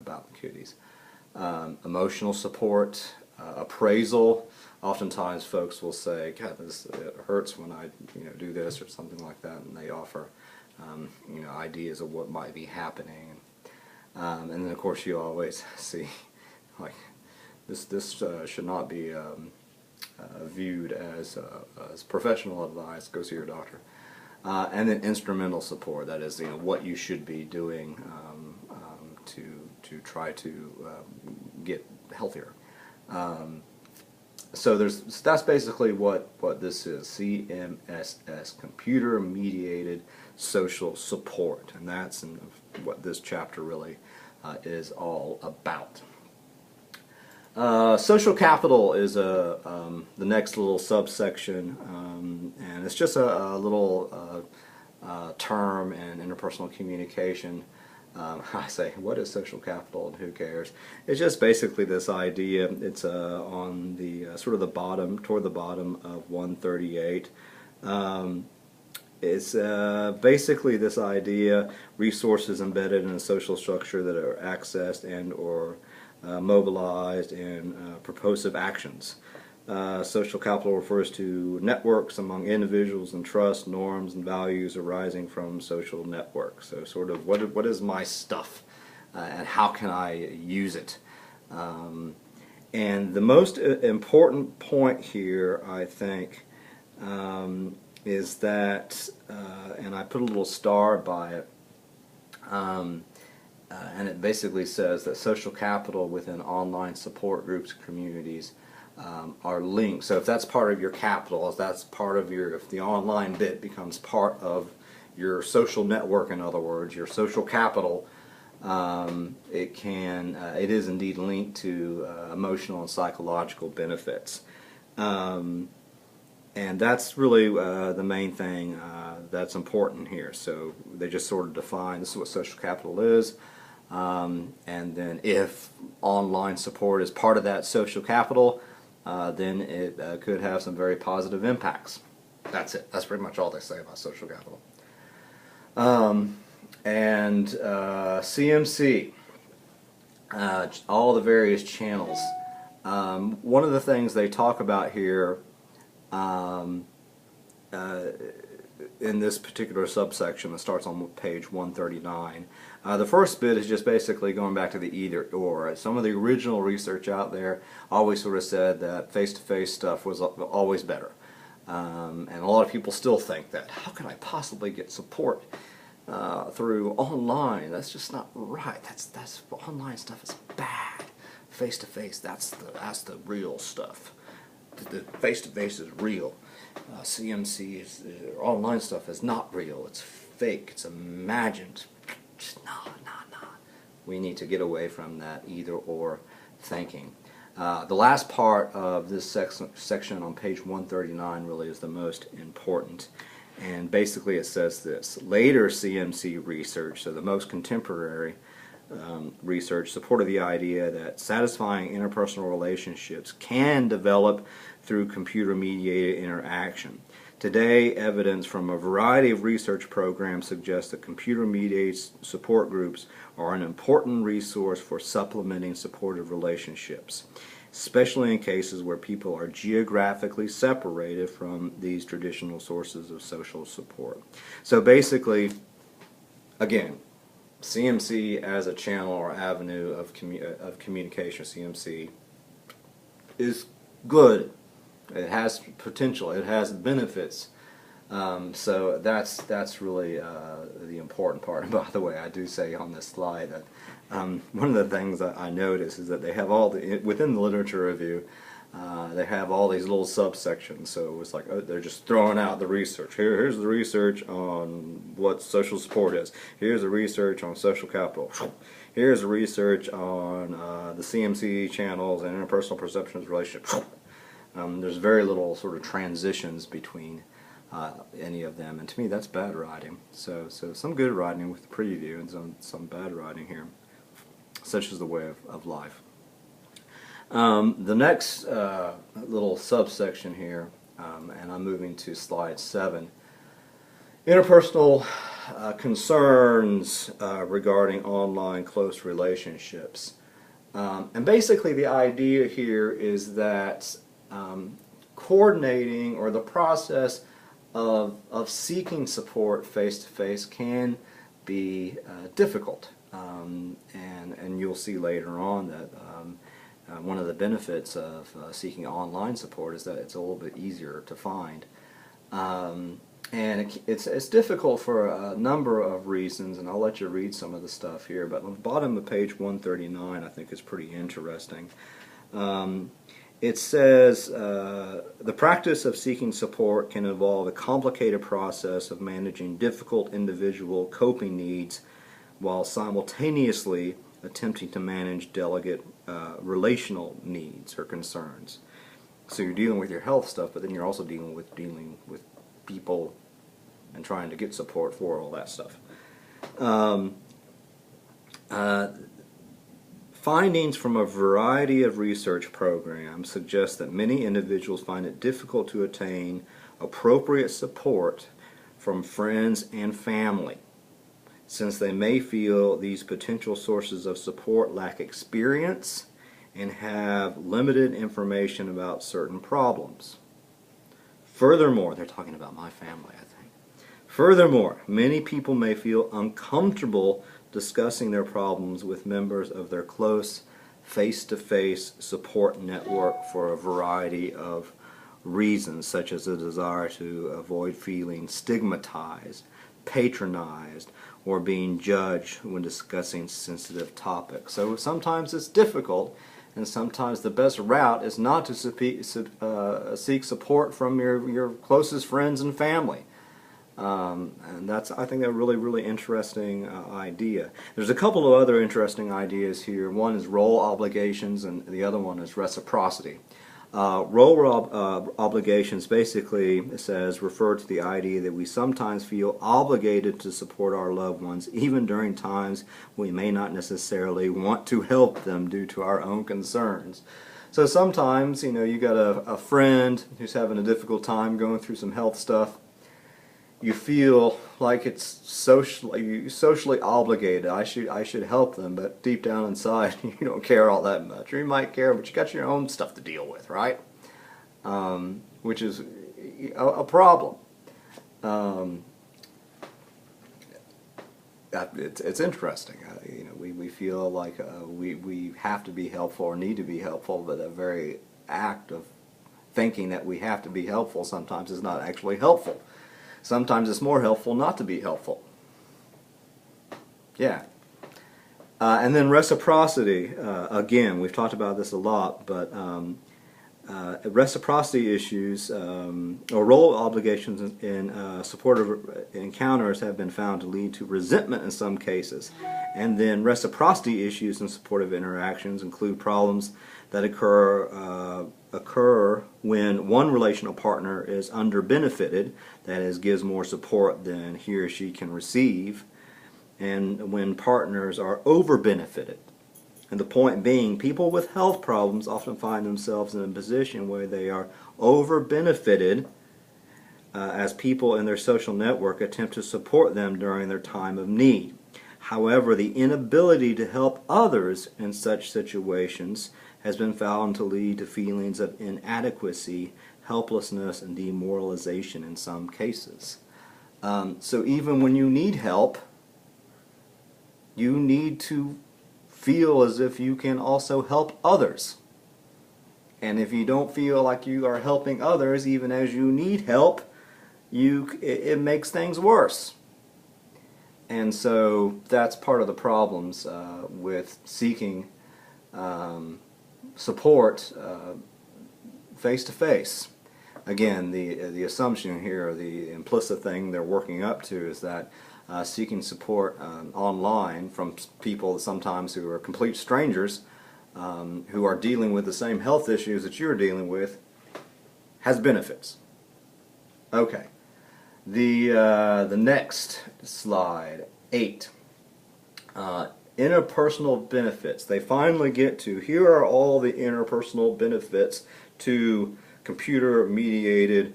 about the cooties. Emotional support, appraisal. Oftentimes folks will say, God, it hurts when I do this or something like that, and they offer ideas of what might be happening. And then of course you always see, like, this should not be viewed as professional advice. Go see your doctor. And then instrumental support, that is, what you should be doing to try to get healthier. So that's basically what this is, CMSS, Computer Mediated Social Support, and that's what this chapter really is all about. Social capital is the next little subsection, and it's just a little term in interpersonal communication. I say, what is social capital and who cares? It's just basically this idea. It's on the sort of the bottom, toward the bottom of 138. It's basically this idea: resources embedded in a social structure that are accessed and or mobilized in proposive actions. Social capital refers to networks among individuals and trust, norms, and values arising from social networks. So sort of what is my stuff and how can I use it? And the most important point here, I think, is that, and I put a little star by it, and it basically says that social capital within online support groups and communities are linked. So if that's part of your capital, if that's part of if the online bit becomes part of your social network, in other words, your social capital, it is indeed linked to emotional and psychological benefits. And that's really the main thing that's important here. So they just sort of define this is what social capital is. And then if online support is part of that social capital, then it could have some very positive impacts. That's it. That's pretty much all they say about social capital. And CMC, all the various channels. One of the things they talk about here in this particular subsection that starts on page 139. The first bit is just basically going back to the either or. Some of the original research out there always sort of said that face-to-face stuff was always better. And a lot of people still think that. How can I possibly get support through online? That's just not right. That's online stuff is bad. Face-to-face, that's the real stuff. The face-to-face is real. CMC is online stuff is not real. It's fake. It's imagined. Just no. We need to get away from that either or thinking. The last part of this section on page 139 really is the most important, and basically it says this: later CMC research, so the most contemporary research, supported the idea that satisfying interpersonal relationships can develop through computer-mediated interaction. Today, evidence from a variety of research programs suggests that computer-mediated support groups are an important resource for supplementing supportive relationships, especially in cases where people are geographically separated from these traditional sources of social support. So basically, again, CMC as a channel or avenue of communication, CMC, is good. It has potential. It has benefits. So that's really the important part. And by the way, I do say on this slide that one of the things that I notice is that they have within the literature review, they have all these little subsections. So it's like they're just throwing out the research. Here's the research on what social support is. Here's the research on social capital. Here's the research on the CMC channels and interpersonal perceptions relationships. There's very little sort of transitions between any of them, and to me that's bad writing. So some good writing with the preview and some bad writing here. Such is the way of life. The next little subsection here, and I'm moving to slide 7, interpersonal concerns regarding online close relationships. And basically the idea here is that coordinating, or the process of seeking support face-to-face, can be difficult. And you'll see later on that one of the benefits of seeking online support is that it's a little bit easier to find. And it's difficult for a number of reasons, and I'll let you read some of the stuff here, but on the bottom of page 139 I think is pretty interesting. It says, the practice of seeking support can involve a complicated process of managing difficult individual coping needs while simultaneously attempting to manage delicate relational needs or concerns. So you're dealing with your health stuff, but then you're also dealing with people and trying to get support for all that stuff. Findings from a variety of research programs suggest that many individuals find it difficult to attain appropriate support from friends and family, since they may feel these potential sources of support lack experience and have limited information about certain problems. Furthermore, they're talking about my family, I think. Furthermore, many people may feel uncomfortable discussing their problems with members of their close face-to-face support network for a variety of reasons, such as a desire to avoid feeling stigmatized, patronized, or being judged when discussing sensitive topics. So sometimes it's difficult, and sometimes the best route is not to seek support from your closest friends and family. And that's, I think, a really, really interesting idea. There's a couple of other interesting ideas here. One is role obligations, and the other one is reciprocity. Role obligations basically, it says, refer to the idea that we sometimes feel obligated to support our loved ones even during times we may not necessarily want to help them due to our own concerns. So sometimes, you know, you got a friend who's having a difficult time going through some health stuff. You feel like it's socially obligated. I should help them, but deep down inside you don't care all that much. Or you might care, but you got your own stuff to deal with, right? Which is a problem. It's interesting. You know, we feel like we have to be helpful or need to be helpful, but the very act of thinking that we have to be helpful sometimes is not actually helpful. Sometimes it's more helpful not to be helpful. Yeah. And then reciprocity. Again, we've talked about this a lot, but reciprocity issues or role obligations in supportive encounters have been found to lead to resentment in some cases. And then reciprocity issues in supportive interactions include problems that occur when one relational partner is under-benefited, that is, gives more support than he or she can receive, and when partners are over-benefited. And the point being, people with health problems often find themselves in a position where they are over-benefited as people in their social network attempt to support them during their time of need. However, the inability to help others in such situations has been found to lead to feelings of inadequacy, helplessness, and demoralization in some cases. So even when you need help, you need to feel as if you can also help others. And if you don't feel like you are helping others even as you need help, it makes things worse. And so that's part of the problems with seeking support face-to-face. Again, the assumption here, or the implicit thing they're working up to, is that seeking support online from people sometimes who are complete strangers, who are dealing with the same health issues that you're dealing with, has benefits. Okay. The next slide, 8. Interpersonal benefits. They finally get to, here are all the interpersonal benefits to computer-mediated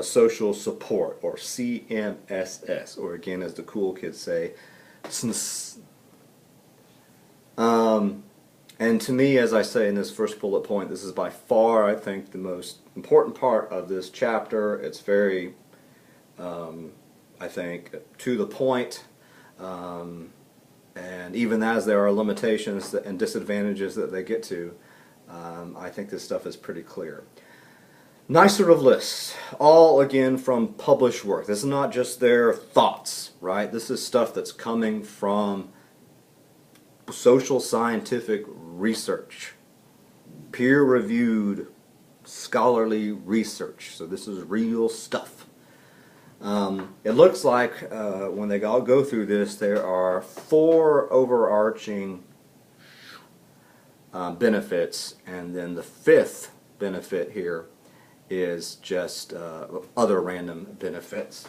social support, or CMSS, or again, as the cool kids say, SNS. And to me, as I say in this first bullet point, this is by far, I think, the most important part of this chapter. It's very, I think, to the point, and even as there are limitations and disadvantages that they get to, I think this stuff is pretty clear. Nice sort of list, all again from published work. This is not just their thoughts, right? This is stuff that's coming from social scientific research, peer-reviewed scholarly research. So this is real stuff. It looks like when they all go through this, there are 4 overarching benefits, and then the 5th benefit here is just other random benefits.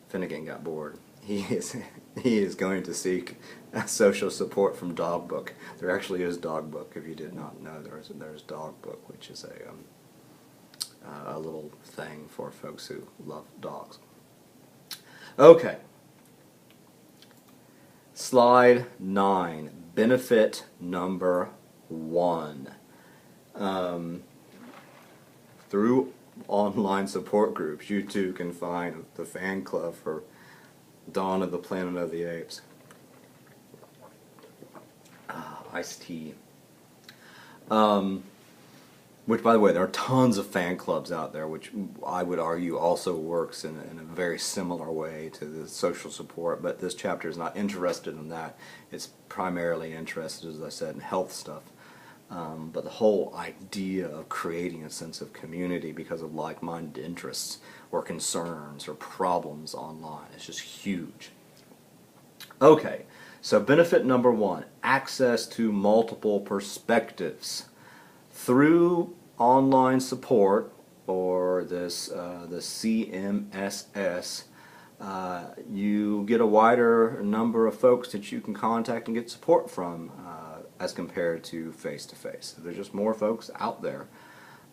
Finnegan got bored. He is going to seek social support from Dogbook. There actually is Dogbook. If you did not know, there's Dogbook, which is a little thing for folks who love dogs. Okay. Slide 9. Benefit number 1. Through online support groups, you too can find the fan club for Dawn of the Planet of the Apes. Iced tea. Which, by the way, there are tons of fan clubs out there, which I would argue also works in a very similar way to the social support, but this chapter is not interested in that. It's primarily interested, as I said, in health stuff. But the whole idea of creating a sense of community because of like-minded interests or concerns or problems online is just huge. Okay, so benefit number 1, access to multiple perspectives. Through online support, or this the CMSS, you get a wider number of folks that you can contact and get support from as compared to face-to-face. There's just more folks out there,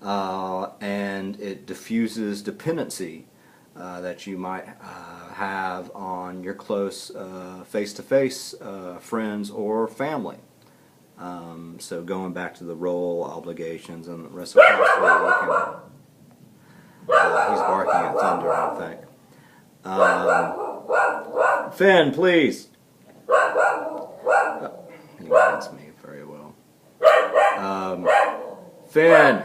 and it diffuses dependency that you might have on your close face-to-face friends or family. So going back to the role, obligations, and the reciprocity working. He's barking at thunder, I think. Finn, please. He reads me very well. Finn.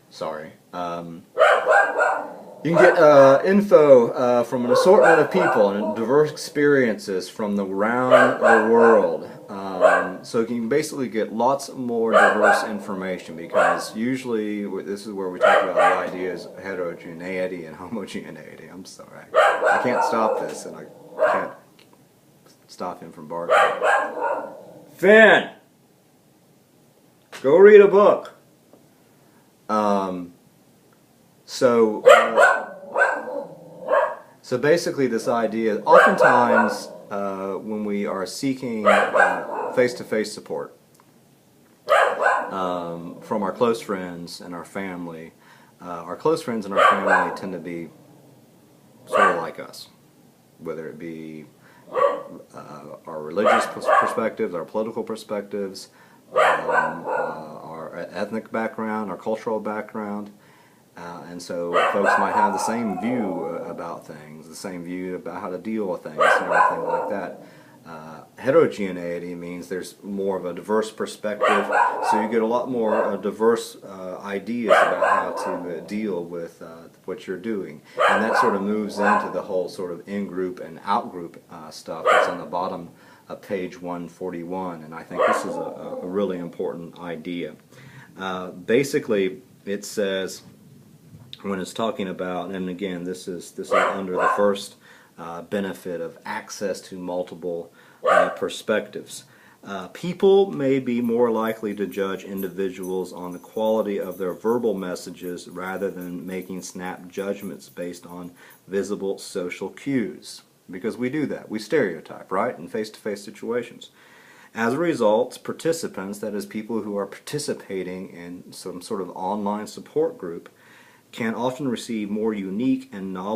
Sorry. You can get info from an assortment of people and diverse experiences from around the world. So you can basically get lots more diverse information, because usually this is where we talk about the ideas of heterogeneity and homogeneity. I'm sorry. I can't stop this, and I can't stop him from barking. Finn! Go read a book. So basically this idea, oftentimes when we are seeking face-to-face support from our close friends and our family tend to be sort of like us, whether it be our religious perspectives, our political perspectives, our ethnic background, our cultural background. And so folks might have the same view about things, the same view about how to deal with things and everything like that. Heterogeneity means there's more of a diverse perspective, so you get a lot more diverse ideas about how to deal with what you're doing. And that sort of moves into the whole sort of in-group and out-group stuff that's on the bottom of page 141, and I think this is a really important idea. Basically, it says, when it's talking about, and again, this is under the first benefit of access to multiple perspectives. People may be more likely to judge individuals on the quality of their verbal messages rather than making snap judgments based on visible social cues. Because we do that. We stereotype, right, in face-to-face situations. As a result, participants, that is people who are participating in some sort of online support group, can often receive more unique and novel